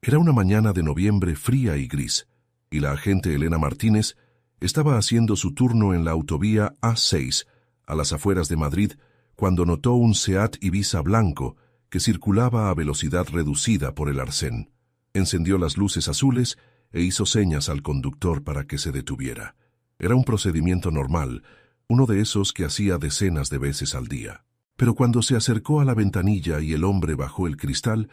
Era una mañana de noviembre fría y gris, y la agente Elena Martínez estaba haciendo su turno en la autovía A6, a las afueras de Madrid, cuando notó un Seat Ibiza blanco que circulaba a velocidad reducida por el arcén. Encendió las luces azules e hizo señas al conductor para que se detuviera. Era un procedimiento normal, uno de esos que hacía decenas de veces al día. Pero cuando se acercó a la ventanilla y el hombre bajó el cristal,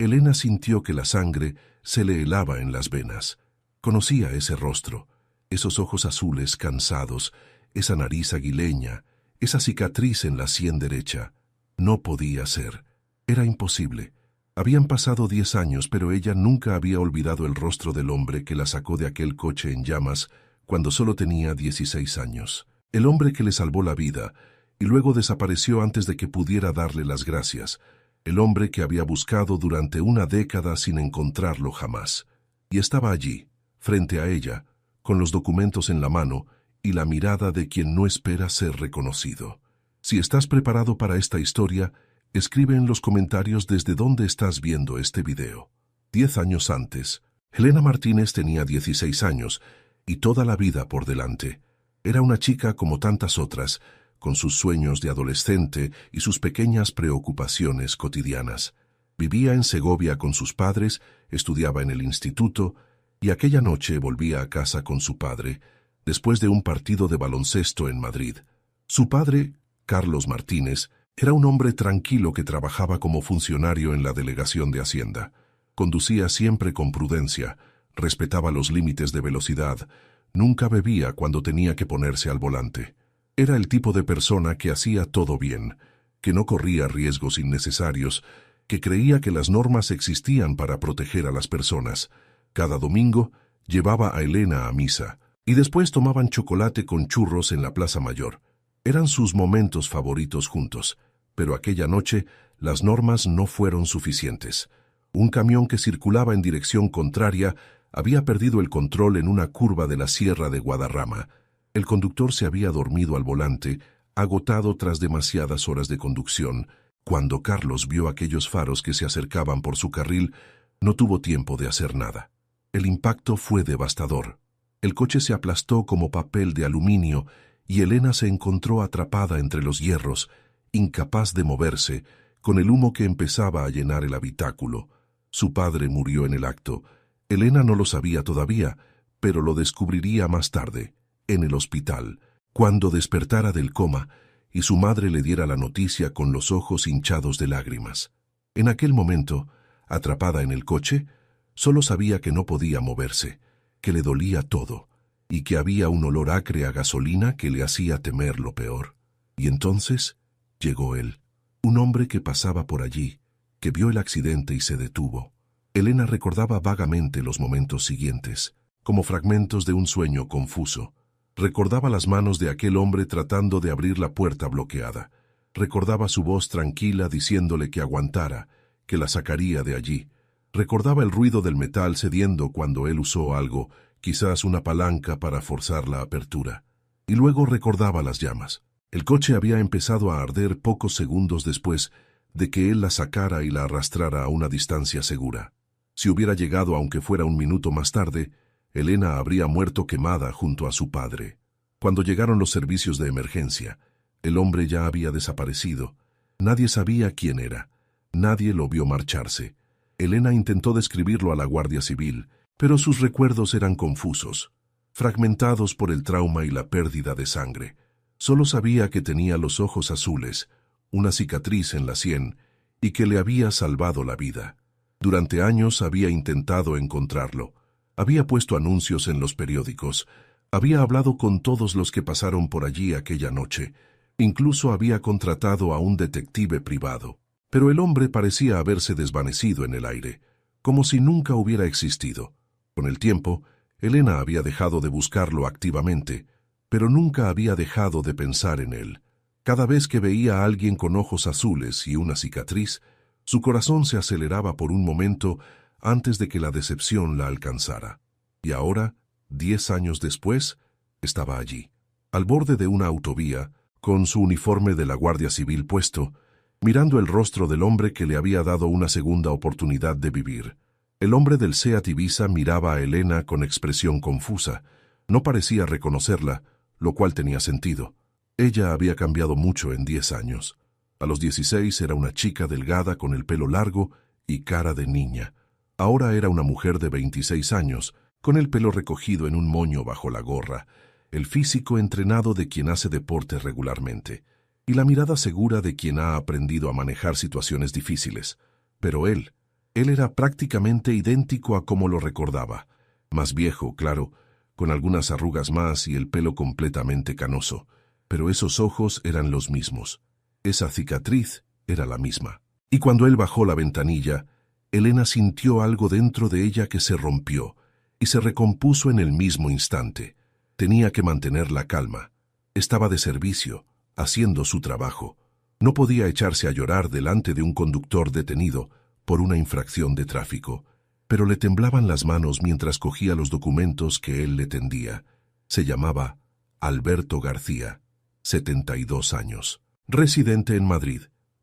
Elena sintió que la sangre se le helaba en las venas. Conocía ese rostro, esos ojos azules cansados, esa nariz aguileña, esa cicatriz en la sien derecha. No podía ser. Era imposible. Habían pasado 10 años, pero ella nunca había olvidado el rostro del hombre que la sacó de aquel coche en llamas cuando solo tenía 16 años. El hombre que le salvó la vida y luego desapareció antes de que pudiera darle las gracias. El hombre que había buscado durante una década sin encontrarlo jamás. Y estaba allí, frente a ella, con los documentos en la mano y la mirada de quien no espera ser reconocido. Si estás preparado para esta historia, escribe en los comentarios desde dónde estás viendo este video. 10 años antes, Elena Martínez tenía 16 años y toda la vida por delante. Era una chica como tantas otras, con sus sueños de adolescente y sus pequeñas preocupaciones cotidianas. Vivía en Segovia con sus padres, estudiaba en el instituto, y aquella noche volvía a casa con su padre, después de un partido de baloncesto en Madrid. Su padre, Carlos Martínez, era un hombre tranquilo que trabajaba como funcionario en la Delegación de Hacienda. Conducía siempre con prudencia, respetaba los límites de velocidad, nunca bebía cuando tenía que ponerse al volante. Era el tipo de persona que hacía todo bien, que no corría riesgos innecesarios, que creía que las normas existían para proteger a las personas. Cada domingo llevaba a Elena a misa, y después tomaban chocolate con churros en la Plaza Mayor. Eran sus momentos favoritos juntos, pero aquella noche las normas no fueron suficientes. Un camión que circulaba en dirección contraria había perdido el control en una curva de la Sierra de Guadarrama. El conductor se había dormido al volante, agotado tras demasiadas horas de conducción. Cuando Carlos vio aquellos faros que se acercaban por su carril, no tuvo tiempo de hacer nada. El impacto fue devastador. El coche se aplastó como papel de aluminio y Elena se encontró atrapada entre los hierros, incapaz de moverse, con el humo que empezaba a llenar el habitáculo. Su padre murió en el acto. Elena no lo sabía todavía, pero lo descubriría más tarde, en el hospital, cuando despertara del coma y su madre le diera la noticia con los ojos hinchados de lágrimas. En aquel momento, atrapada en el coche, solo sabía que no podía moverse, que le dolía todo, y que había un olor acre a gasolina que le hacía temer lo peor. Y entonces llegó él, un hombre que pasaba por allí, que vio el accidente y se detuvo. Elena recordaba vagamente los momentos siguientes, como fragmentos de un sueño confuso. Recordaba las manos de aquel hombre tratando de abrir la puerta bloqueada. Recordaba su voz tranquila diciéndole que aguantara, que la sacaría de allí. Recordaba el ruido del metal cediendo cuando él usó algo, quizás una palanca para forzar la apertura. Y luego recordaba las llamas. El coche había empezado a arder pocos segundos después de que él la sacara y la arrastrara a una distancia segura. Si hubiera llegado aunque fuera un minuto más tarde, Elena habría muerto quemada junto a su padre. Cuando llegaron los servicios de emergencia, el hombre ya había desaparecido. Nadie sabía quién era. Nadie lo vio marcharse. Elena intentó describirlo a la Guardia Civil, pero sus recuerdos eran confusos, fragmentados por el trauma y la pérdida de sangre. Solo sabía que tenía los ojos azules, una cicatriz en la sien y que le había salvado la vida. Durante años había intentado encontrarlo. Había puesto anuncios en los periódicos. Había hablado con todos los que pasaron por allí aquella noche. Incluso había contratado a un detective privado. Pero el hombre parecía haberse desvanecido en el aire, como si nunca hubiera existido. Con el tiempo, Elena había dejado de buscarlo activamente, pero nunca había dejado de pensar en él. Cada vez que veía a alguien con ojos azules y una cicatriz, su corazón se aceleraba por un momento antes de que la decepción la alcanzara. Y ahora, 10 años después, estaba allí, al borde de una autovía, con su uniforme de la Guardia Civil puesto, mirando el rostro del hombre que le había dado una segunda oportunidad de vivir. El hombre del Seat Ibiza miraba a Elena con expresión confusa. No parecía reconocerla, lo cual tenía sentido. Ella había cambiado mucho en 10 años. A los 16 era una chica delgada con el pelo largo y cara de niña. Ahora era una mujer de 26 años, con el pelo recogido en un moño bajo la gorra, el físico entrenado de quien hace deporte regularmente, y la mirada segura de quien ha aprendido a manejar situaciones difíciles. Pero él era prácticamente idéntico a como lo recordaba. Más viejo, claro, con algunas arrugas más y el pelo completamente canoso. Pero esos ojos eran los mismos. Esa cicatriz era la misma. Y cuando él bajó la ventanilla, Elena sintió algo dentro de ella que se rompió y se recompuso en el mismo instante. Tenía que mantener la calma. Estaba de servicio, haciendo su trabajo. No podía echarse a llorar delante de un conductor detenido por una infracción de tráfico, pero le temblaban las manos mientras cogía los documentos que él le tendía. Se llamaba Alberto García, 72 años. Residente en Madrid.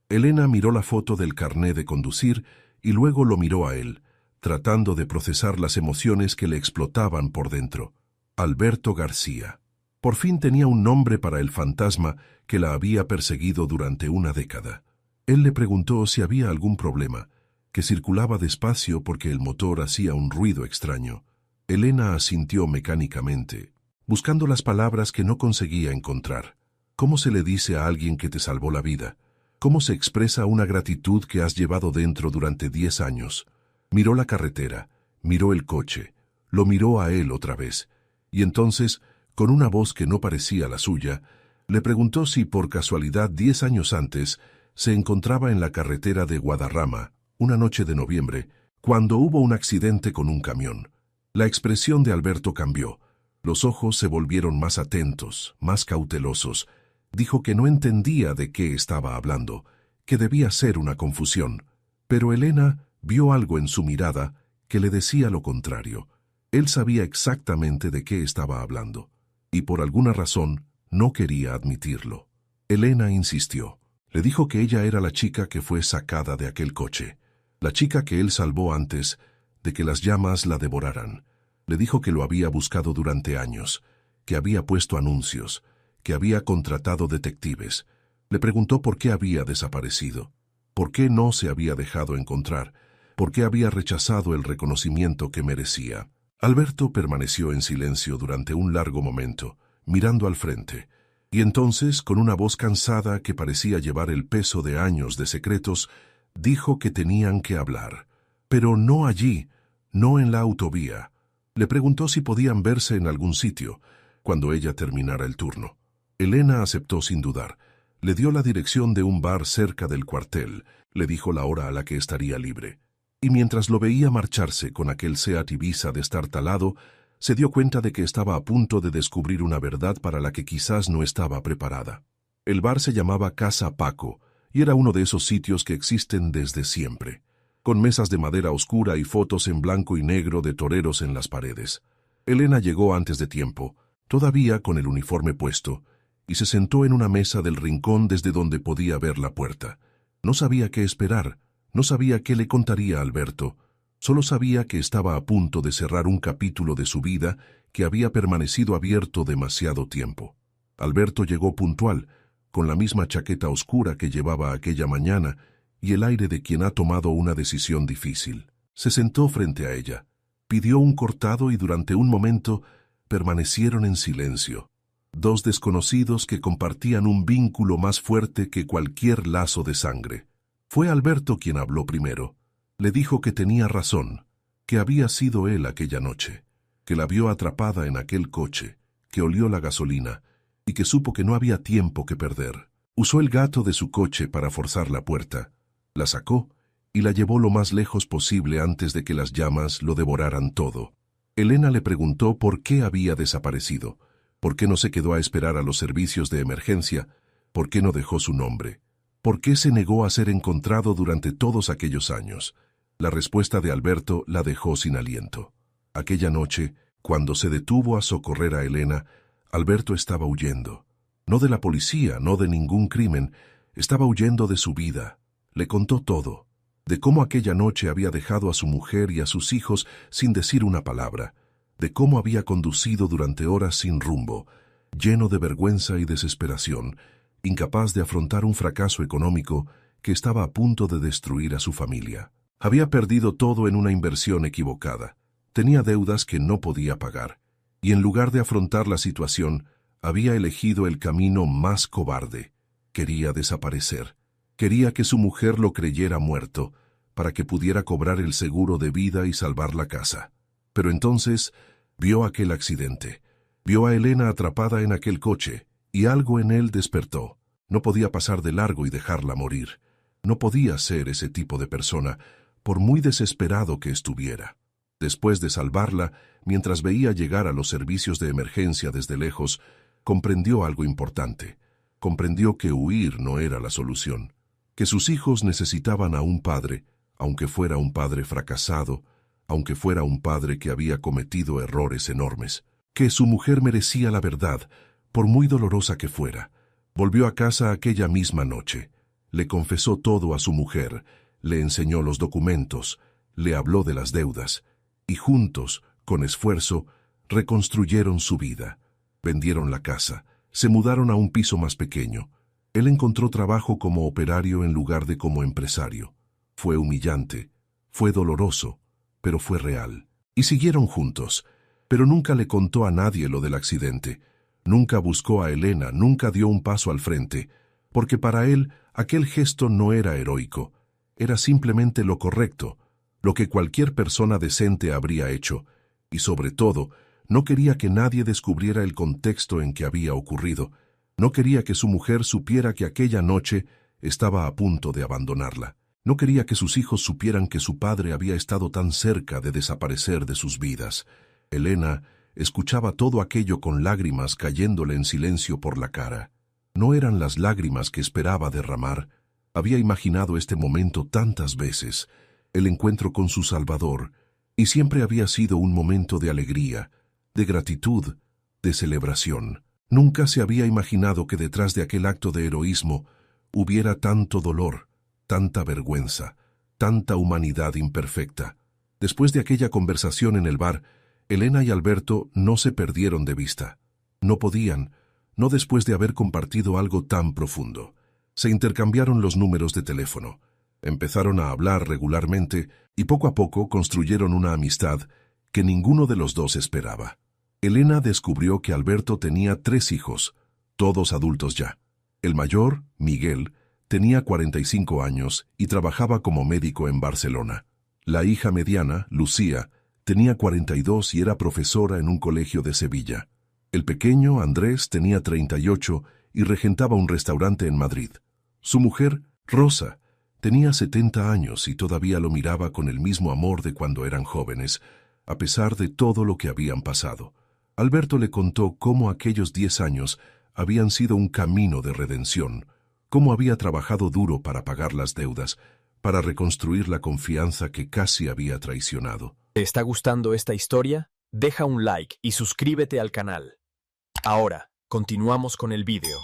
Elena miró la foto del carné de conducir y luego lo miró a él, tratando de procesar las emociones que le explotaban por dentro. Alberto García. Por fin tenía un nombre para el fantasma que la había perseguido durante una década. Él le preguntó si había algún problema, que circulaba despacio porque el motor hacía un ruido extraño. Elena asintió mecánicamente, buscando las palabras que no conseguía encontrar. ¿Cómo se le dice a alguien que te salvó la vida? ¿Cómo se expresa una gratitud que has llevado dentro durante 10 años? Miró la carretera, miró el coche, lo miró a él otra vez, y entonces, con una voz que no parecía la suya, le preguntó si por casualidad 10 años antes se encontraba en la carretera de Guadarrama, una noche de noviembre, cuando hubo un accidente con un camión. La expresión de Alberto cambió. Los ojos se volvieron más atentos, más cautelosos. Dijo que no entendía de qué estaba hablando, que debía ser una confusión. Pero Elena vio algo en su mirada que le decía lo contrario. Él sabía exactamente de qué estaba hablando, y por alguna razón no quería admitirlo. Elena insistió. Le dijo que ella era la chica que fue sacada de aquel coche, la chica que él salvó antes de que las llamas la devoraran. Le dijo que lo había buscado durante años, que había puesto anuncios, que había contratado detectives. Le preguntó por qué había desaparecido, por qué no se había dejado encontrar, por qué había rechazado el reconocimiento que merecía. Alberto permaneció en silencio durante un largo momento, mirando al frente, y entonces, con una voz cansada que parecía llevar el peso de años de secretos, dijo que tenían que hablar. Pero no allí, no en la autovía. Le preguntó si podían verse en algún sitio, cuando ella terminara el turno. Elena aceptó sin dudar. Le dio la dirección de un bar cerca del cuartel, le dijo la hora a la que estaría libre. Y mientras lo veía marcharse con aquel Seat Ibiza destartalado, se dio cuenta de que estaba a punto de descubrir una verdad para la que quizás no estaba preparada. El bar se llamaba Casa Paco, y era uno de esos sitios que existen desde siempre, con mesas de madera oscura y fotos en blanco y negro de toreros en las paredes. Elena llegó antes de tiempo, todavía con el uniforme puesto, y se sentó en una mesa del rincón desde donde podía ver la puerta. No sabía qué esperar, no sabía qué le contaría a Alberto, solo sabía que estaba a punto de cerrar un capítulo de su vida que había permanecido abierto demasiado tiempo. Alberto llegó puntual, con la misma chaqueta oscura que llevaba aquella mañana y el aire de quien ha tomado una decisión difícil. Se sentó frente a ella, pidió un cortado y durante un momento permanecieron en silencio. Dos desconocidos que compartían un vínculo más fuerte que cualquier lazo de sangre. Fue Alberto quien habló primero. Le dijo que tenía razón, que había sido él aquella noche, que la vio atrapada en aquel coche, que olió la gasolina y que supo que no había tiempo que perder. Usó el gato de su coche para forzar la puerta, la sacó y la llevó lo más lejos posible antes de que las llamas lo devoraran todo. Elena le preguntó por qué había desaparecido. ¿Por qué no se quedó a esperar a los servicios de emergencia? ¿Por qué no dejó su nombre? ¿Por qué se negó a ser encontrado durante todos aquellos años? La respuesta de Alberto la dejó sin aliento. Aquella noche, cuando se detuvo a socorrer a Elena, Alberto estaba huyendo. No de la policía, no de ningún crimen, estaba huyendo de su vida. Le contó todo. de cómo aquella noche había dejado a su mujer y a sus hijos sin decir una palabra, de cómo había conducido durante horas sin rumbo, lleno de vergüenza y desesperación, incapaz de afrontar un fracaso económico que estaba a punto de destruir a su familia. Había perdido todo en una inversión equivocada, tenía deudas que no podía pagar, y en lugar de afrontar la situación, había elegido el camino más cobarde. Quería desaparecer. Quería que su mujer lo creyera muerto, para que pudiera cobrar el seguro de vida y salvar la casa. Pero entonces vio aquel accidente. Vio a Elena atrapada en aquel coche, y algo en él despertó. No podía pasar de largo y dejarla morir. No podía ser ese tipo de persona, por muy desesperado que estuviera. Después de salvarla, mientras veía llegar a los servicios de emergencia desde lejos, comprendió algo importante. Comprendió que huir no era la solución, que sus hijos necesitaban a un padre, aunque fuera un padre fracasado, aunque fuera un padre que había cometido errores enormes, que su mujer merecía la verdad, por muy dolorosa que fuera. Volvió a casa aquella misma noche. Le confesó todo a su mujer, le enseñó los documentos, le habló de las deudas, y juntos, con esfuerzo, reconstruyeron su vida. Vendieron la casa, se mudaron a un piso más pequeño. Él encontró trabajo como operario en lugar de como empresario. Fue humillante, fue doloroso, pero fue real. Y siguieron juntos, pero nunca le contó a nadie lo del accidente. Nunca buscó a Elena, nunca dio un paso al frente, porque para él aquel gesto no era heroico, era simplemente lo correcto, lo que cualquier persona decente habría hecho, y sobre todo, no quería que nadie descubriera el contexto en que había ocurrido. No quería que su mujer supiera que aquella noche estaba a punto de abandonarla. No quería que sus hijos supieran que su padre había estado tan cerca de desaparecer de sus vidas. Elena escuchaba todo aquello con lágrimas cayéndole en silencio por la cara. No eran las lágrimas que esperaba derramar. Había imaginado este momento tantas veces, el encuentro con su Salvador, y siempre había sido un momento de alegría, de gratitud, de celebración. Nunca se había imaginado que detrás de aquel acto de heroísmo hubiera tanto dolor, tanta vergüenza, tanta humanidad imperfecta. Después de aquella conversación en el bar, Elena y Alberto no se perdieron de vista. No podían, no después de haber compartido algo tan profundo. Se intercambiaron los números de teléfono. Empezaron a hablar regularmente y poco a poco construyeron una amistad que ninguno de los dos esperaba. Elena descubrió que Alberto tenía 3 hijos, todos adultos ya. El mayor, Miguel, tenía 45 años y trabajaba como médico en Barcelona. La hija mediana, Lucía, tenía 42 y era profesora en un colegio de Sevilla. El pequeño, Andrés, tenía 38 y regentaba un restaurante en Madrid. Su mujer, Rosa, tenía 70 años y todavía lo miraba con el mismo amor de cuando eran jóvenes, a pesar de todo lo que habían pasado. Alberto le contó cómo aquellos 10 años habían sido un camino de redención, cómo había trabajado duro para pagar las deudas, para reconstruir la confianza que casi había traicionado. ¿Te está gustando esta historia? Deja un like y suscríbete al canal. Ahora, continuamos con el vídeo.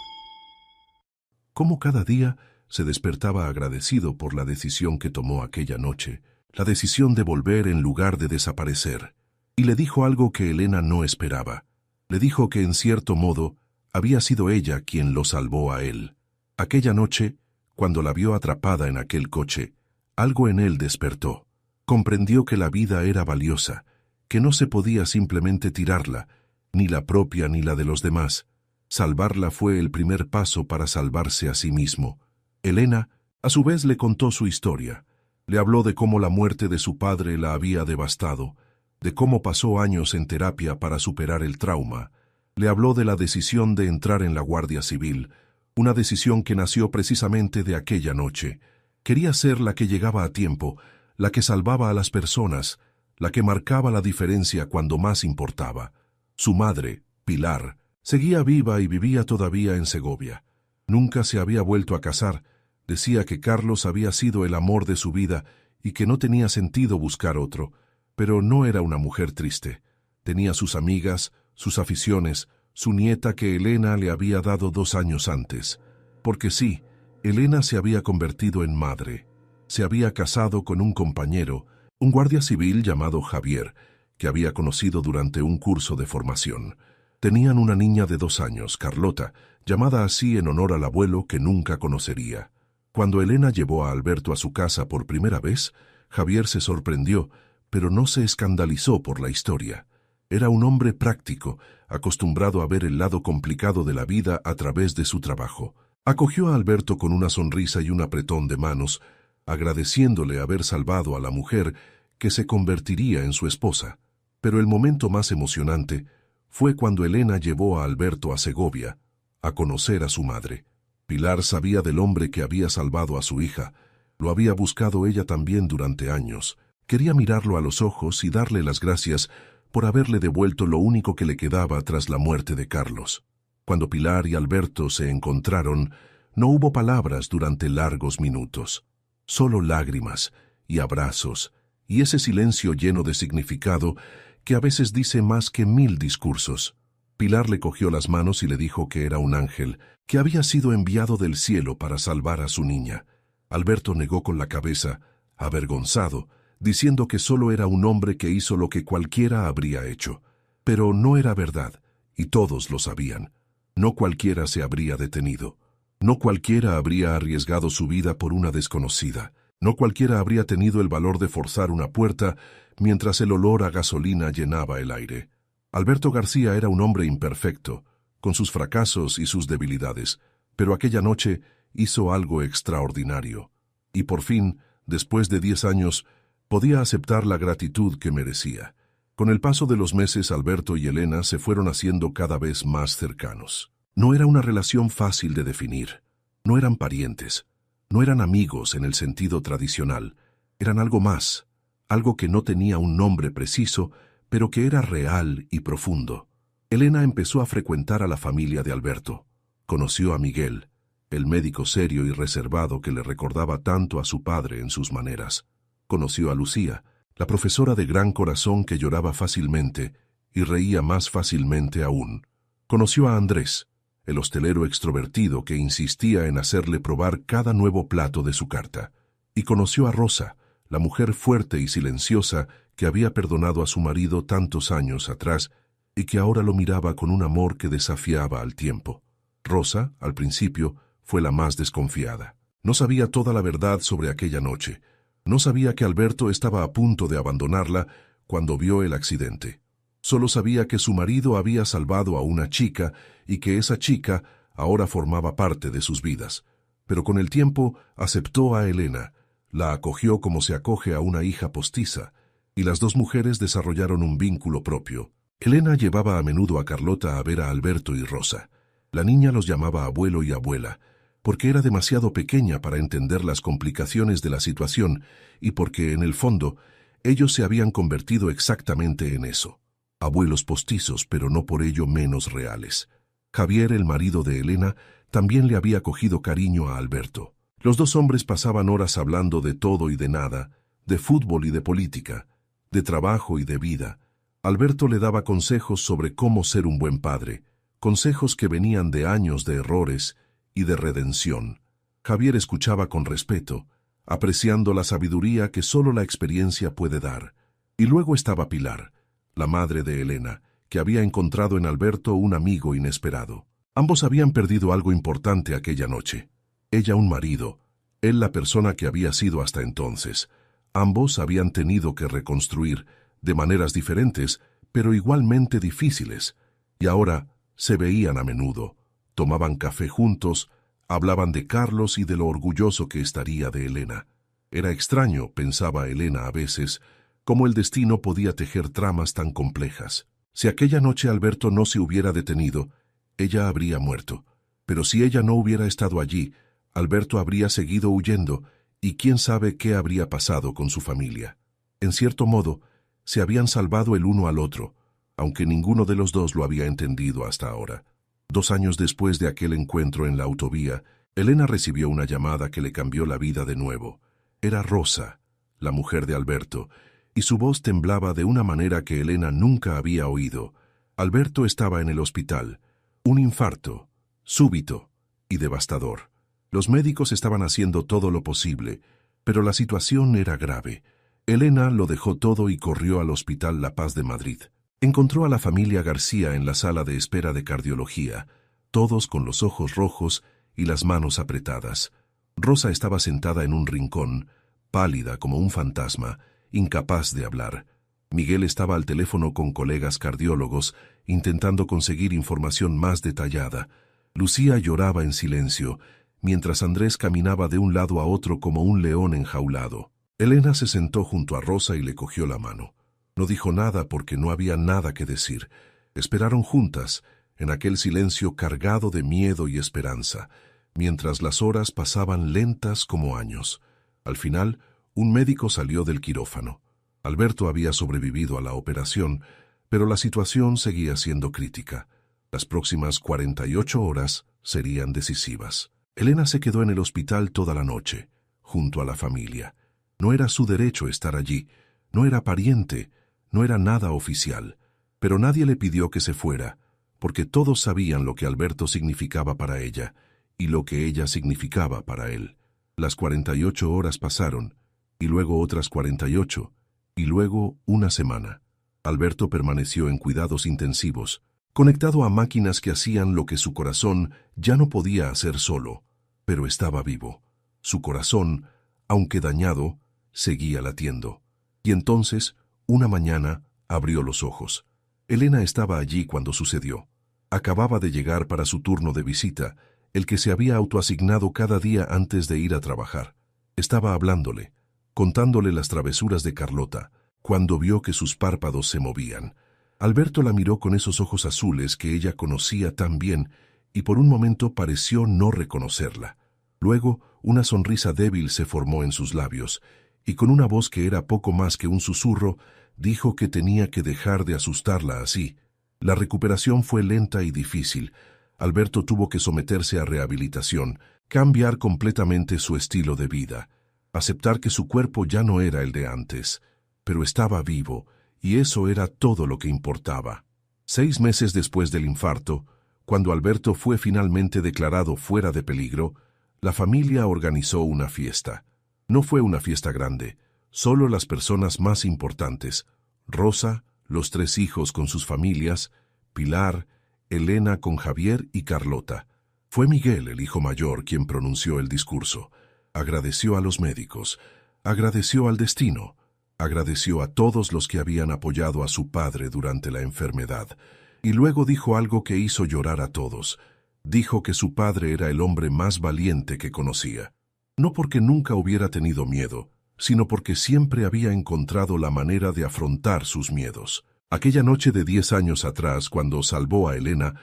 Cómo cada día se despertaba agradecido por la decisión que tomó aquella noche, la decisión de volver en lugar de desaparecer. Y le dijo algo que Elena no esperaba. Le dijo que en cierto modo había sido ella quien lo salvó a él. Aquella noche, cuando la vio atrapada en aquel coche, algo en él despertó. Comprendió que la vida era valiosa, que no se podía simplemente tirarla, ni la propia ni la de los demás. Salvarla fue el primer paso para salvarse a sí mismo. Elena, a su vez, le contó su historia. Le habló de cómo la muerte de su padre la había devastado, de cómo pasó años en terapia para superar el trauma. Le habló de la decisión de entrar en la Guardia Civil, una decisión que nació precisamente de aquella noche. Quería ser la que llegaba a tiempo, la que salvaba a las personas, la que marcaba la diferencia cuando más importaba. Su madre, Pilar, seguía viva y vivía todavía en Segovia. Nunca se había vuelto a casar. Decía que Carlos había sido el amor de su vida y que no tenía sentido buscar otro. Pero no era una mujer triste. Tenía sus amigas, sus aficiones, su nieta que Elena le había dado 2 años antes. Porque sí, Elena se había convertido en madre. Se había casado con un compañero, un guardia civil llamado Javier, que había conocido durante un curso de formación. Tenían una niña de 2 años, Carlota, llamada así en honor al abuelo que nunca conocería. Cuando Elena llevó a Alberto a su casa por primera vez, Javier se sorprendió, pero no se escandalizó por la historia. Era un hombre práctico, acostumbrado a ver el lado complicado de la vida a través de su trabajo. Acogió a Alberto con una sonrisa y un apretón de manos, agradeciéndole haber salvado a la mujer que se convertiría en su esposa. Pero el momento más emocionante fue cuando Elena llevó a Alberto a Segovia, a conocer a su madre. Pilar sabía del hombre que había salvado a su hija. Lo había buscado ella también durante años. Quería mirarlo a los ojos y darle las gracias por haberle devuelto lo único que le quedaba tras la muerte de Carlos. Cuando Pilar y Alberto se encontraron, no hubo palabras durante largos minutos. Solo lágrimas y abrazos, y ese silencio lleno de significado que a veces dice más que 1000 discursos. Pilar le cogió las manos y le dijo que era un ángel, que había sido enviado del cielo para salvar a su niña. Alberto negó con la cabeza, avergonzado, diciendo que solo era un hombre que hizo lo que cualquiera habría hecho. Pero no era verdad, y todos lo sabían. No cualquiera se habría detenido. No cualquiera habría arriesgado su vida por una desconocida. No cualquiera habría tenido el valor de forzar una puerta mientras el olor a gasolina llenaba el aire. Alberto García era un hombre imperfecto, con sus fracasos y sus debilidades, pero aquella noche hizo algo extraordinario. Y por fin, después de 10 años, podía aceptar la gratitud que merecía. Con el paso de los meses, Alberto y Elena se fueron haciendo cada vez más cercanos. No era una relación fácil de definir. No eran parientes. No eran amigos en el sentido tradicional. Eran algo más, algo que no tenía un nombre preciso, pero que era real y profundo. Elena empezó a frecuentar a la familia de Alberto. Conoció a Miguel, el médico serio y reservado que le recordaba tanto a su padre en sus maneras. Conoció a Lucía, la profesora de gran corazón que lloraba fácilmente y reía más fácilmente aún. Conoció a Andrés, el hostelero extrovertido que insistía en hacerle probar cada nuevo plato de su carta. Y conoció a Rosa, la mujer fuerte y silenciosa que había perdonado a su marido tantos años atrás y que ahora lo miraba con un amor que desafiaba al tiempo. Rosa, al principio, fue la más desconfiada. No sabía toda la verdad sobre aquella noche. No sabía que Alberto estaba a punto de abandonarla cuando vio el accidente. Solo sabía que su marido había salvado a una chica y que esa chica ahora formaba parte de sus vidas. Pero con el tiempo aceptó a Elena, la acogió como se acoge a una hija postiza, y las dos mujeres desarrollaron un vínculo propio. Elena llevaba a menudo a Carlota a ver a Alberto y Rosa. La niña los llamaba abuelo y abuela, porque era demasiado pequeña para entender las complicaciones de la situación y porque, en el fondo, ellos se habían convertido exactamente en eso. Abuelos postizos, pero no por ello menos reales. Javier, el marido de Elena, también le había cogido cariño a Alberto. Los dos hombres pasaban horas hablando de todo y de nada, de fútbol y de política, de trabajo y de vida. Alberto le daba consejos sobre cómo ser un buen padre, consejos que venían de años de errores y de redención. Javier escuchaba con respeto, apreciando la sabiduría que solo la experiencia puede dar. Y luego estaba Pilar, la madre de Elena, que había encontrado en Alberto un amigo inesperado. Ambos habían perdido algo importante aquella noche. Ella un marido, él la persona que había sido hasta entonces. Ambos habían tenido que reconstruir, de maneras diferentes, pero igualmente difíciles, y ahora se veían a menudo, tomaban café juntos, hablaban de Carlos y de lo orgulloso que estaría de Elena. Era extraño, pensaba Elena a veces, cómo el destino podía tejer tramas tan complejas. Si aquella noche Alberto no se hubiera detenido, ella habría muerto. Pero si ella no hubiera estado allí, Alberto habría seguido huyendo, y quién sabe qué habría pasado con su familia. En cierto modo, se habían salvado el uno al otro, aunque ninguno de los dos lo había entendido hasta ahora. 2 años después de aquel encuentro en la autovía, Elena recibió una llamada que le cambió la vida de nuevo. Era Rosa, la mujer de Alberto, y su voz temblaba de una manera que Elena nunca había oído. Alberto estaba en el hospital. Un infarto, súbito y devastador. Los médicos estaban haciendo todo lo posible. Pero la situación era grave. Elena lo dejó todo y corrió al Hospital La Paz de Madrid. Encontró a la familia García en la sala de espera de cardiología, todos con los ojos rojos y las manos apretadas. Rosa estaba sentada en un rincón, pálida como un fantasma, incapaz de hablar. Miguel estaba al teléfono con colegas cardiólogos, intentando conseguir información más detallada. Lucía lloraba en silencio, mientras Andrés caminaba de un lado a otro como un león enjaulado. Elena se sentó junto a Rosa y le cogió la mano. No dijo nada porque no había nada que decir. Esperaron juntas, en aquel silencio cargado de miedo y esperanza, mientras las horas pasaban lentas como años. Al final, un médico salió del quirófano. Alberto había sobrevivido a la operación, pero la situación seguía siendo crítica. Las próximas 48 horas serían decisivas. Elena se quedó en el hospital toda la noche, junto a la familia. No era su derecho estar allí, no era pariente, no era nada oficial, pero nadie le pidió que se fuera, porque todos sabían lo que Alberto significaba para ella y lo que ella significaba para él. Las 48 horas pasaron, y luego otras 48, y luego una semana. Alberto permaneció en cuidados intensivos, conectado a máquinas que hacían lo que su corazón ya no podía hacer solo, pero estaba vivo. Su corazón, aunque dañado, seguía latiendo. Y entonces, una mañana, abrió los ojos. Elena estaba allí cuando sucedió. Acababa de llegar para su turno de visita, el que se había autoasignado cada día antes de ir a trabajar. Estaba hablándole, contándole las travesuras de Carlota, cuando vio que sus párpados se movían. Alberto la miró con esos ojos azules que ella conocía tan bien, y por un momento pareció no reconocerla. Luego, una sonrisa débil se formó en sus labios, y con una voz que era poco más que un susurro, dijo que tenía que dejar de asustarla así. La recuperación fue lenta y difícil. Alberto tuvo que someterse a rehabilitación, cambiar completamente su estilo de vida, aceptar que su cuerpo ya no era el de antes, pero estaba vivo, y eso era todo lo que importaba. 6 meses después del infarto, cuando Alberto fue finalmente declarado fuera de peligro, la familia organizó una fiesta. No fue una fiesta grande, solo las personas más importantes: Rosa, los 3 hijos con sus familias, Pilar, Elena con Javier y Carlota. Fue Miguel, el hijo mayor, quien pronunció el discurso. Agradeció a los médicos, agradeció al destino, agradeció a todos los que habían apoyado a su padre durante la enfermedad, y luego dijo algo que hizo llorar a todos. Dijo que su padre era el hombre más valiente que conocía. No porque nunca hubiera tenido miedo, sino porque siempre había encontrado la manera de afrontar sus miedos. Aquella noche de 10 años atrás, cuando salvó a Elena,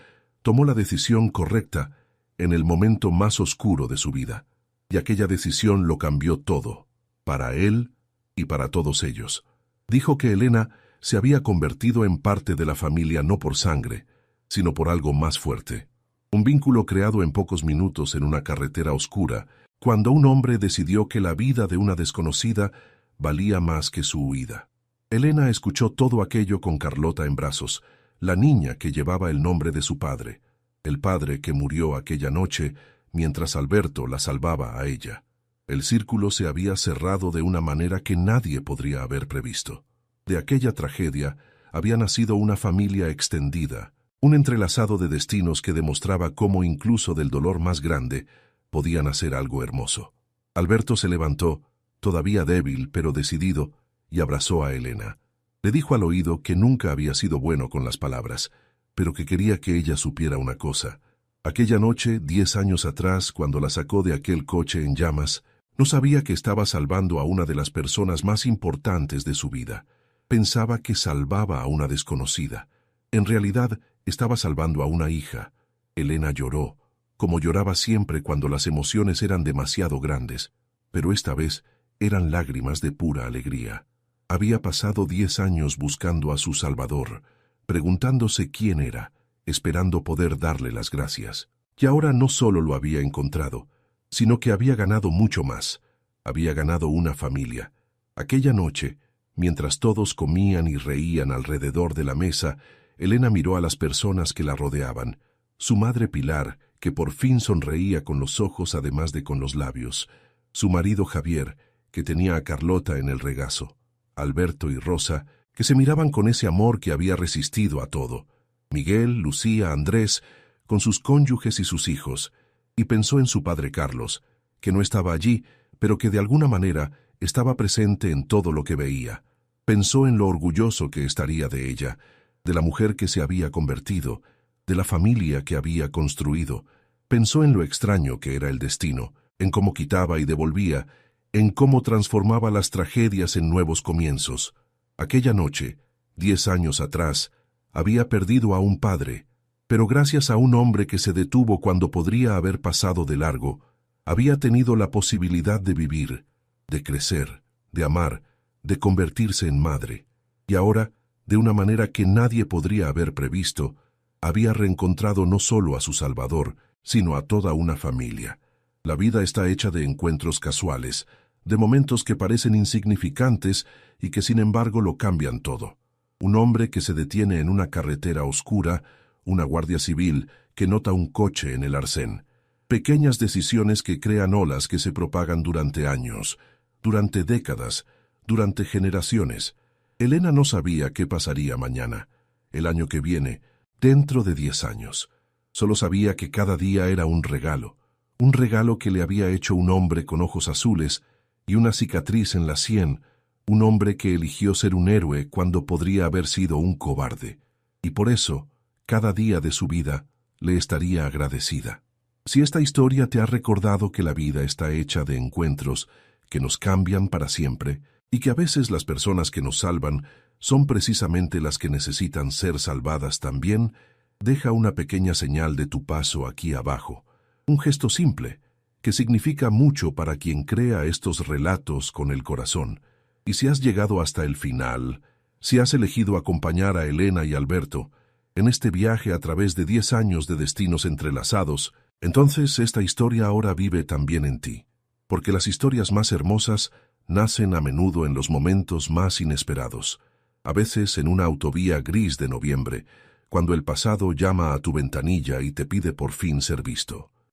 tomó la decisión correcta en el momento más oscuro de su vida. Y aquella decisión lo cambió todo, para él y para todos ellos. Dijo que Elena se había convertido en parte de la familia no por sangre, sino por algo más fuerte. Un vínculo creado en pocos minutos en una carretera oscura, cuando un hombre decidió que la vida de una desconocida valía más que su huida. Elena escuchó todo aquello con Carlota en brazos, la niña que llevaba el nombre de su padre, el padre que murió aquella noche mientras Alberto la salvaba a ella. El círculo se había cerrado de una manera que nadie podría haber previsto. De aquella tragedia había nacido una familia extendida, un entrelazado de destinos que demostraba cómo incluso del dolor más grande podía nacer algo hermoso. Alberto se levantó, todavía débil pero decidido, y abrazó a Elena. Le dijo al oído que nunca había sido bueno con las palabras, pero que quería que ella supiera una cosa. Aquella noche, 10 años atrás, cuando la sacó de aquel coche en llamas, no sabía que estaba salvando a una de las personas más importantes de su vida. Pensaba que salvaba a una desconocida. En realidad, estaba salvando a una hija. Elena lloró, como lloraba siempre cuando las emociones eran demasiado grandes, pero esta vez eran lágrimas de pura alegría. Había pasado 10 años buscando a su Salvador, preguntándose quién era, esperando poder darle las gracias. Y ahora no solo lo había encontrado, sino que había ganado mucho más. Había ganado una familia. Aquella noche, mientras todos comían y reían alrededor de la mesa, Elena miró a las personas que la rodeaban. Su madre Pilar, que por fin sonreía con los ojos además de con los labios. Su marido Javier, que tenía a Carlota en el regazo, Alberto y Rosa, que se miraban con ese amor que había resistido a todo, Miguel, Lucía, Andrés, con sus cónyuges y sus hijos, y pensó en su padre Carlos, que no estaba allí, pero que de alguna manera estaba presente en todo lo que veía. Pensó en lo orgulloso que estaría de ella, de la mujer que se había convertido, de la familia que había construido. Pensó en lo extraño que era el destino, en cómo quitaba y devolvía, en cómo transformaba las tragedias en nuevos comienzos. Aquella noche, 10 años atrás, había perdido a un padre, pero gracias a un hombre que se detuvo cuando podría haber pasado de largo, había tenido la posibilidad de vivir, de crecer, de amar, de convertirse en madre. Y ahora, de una manera que nadie podría haber previsto, había reencontrado no solo a su Salvador, sino a toda una familia. La vida está hecha de encuentros casuales, de momentos que parecen insignificantes y que sin embargo lo cambian todo. Un hombre que se detiene en una carretera oscura, una guardia civil que nota un coche en el arcén. Pequeñas decisiones que crean olas que se propagan durante años, durante décadas, durante generaciones. Elena no sabía qué pasaría mañana, el año que viene, dentro de 10 años. Solo sabía que cada día era un regalo que le había hecho un hombre con ojos azules y una cicatriz en la sien, un hombre que eligió ser un héroe cuando podría haber sido un cobarde. Y por eso, cada día de su vida, le estaría agradecida. Si esta historia te ha recordado que la vida está hecha de encuentros que nos cambian para siempre y que a veces las personas que nos salvan son precisamente las que necesitan ser salvadas también, deja una pequeña señal de tu paso aquí abajo. Un gesto simple, que significa mucho para quien crea estos relatos con el corazón. Y si has llegado hasta el final, si has elegido acompañar a Elena y Alberto en este viaje a través de 10 años de destinos entrelazados, entonces esta historia ahora vive también en ti. Porque las historias más hermosas nacen a menudo en los momentos más inesperados. A veces en una autovía gris de noviembre, cuando el pasado llama a tu ventanilla y te pide por fin ser visto.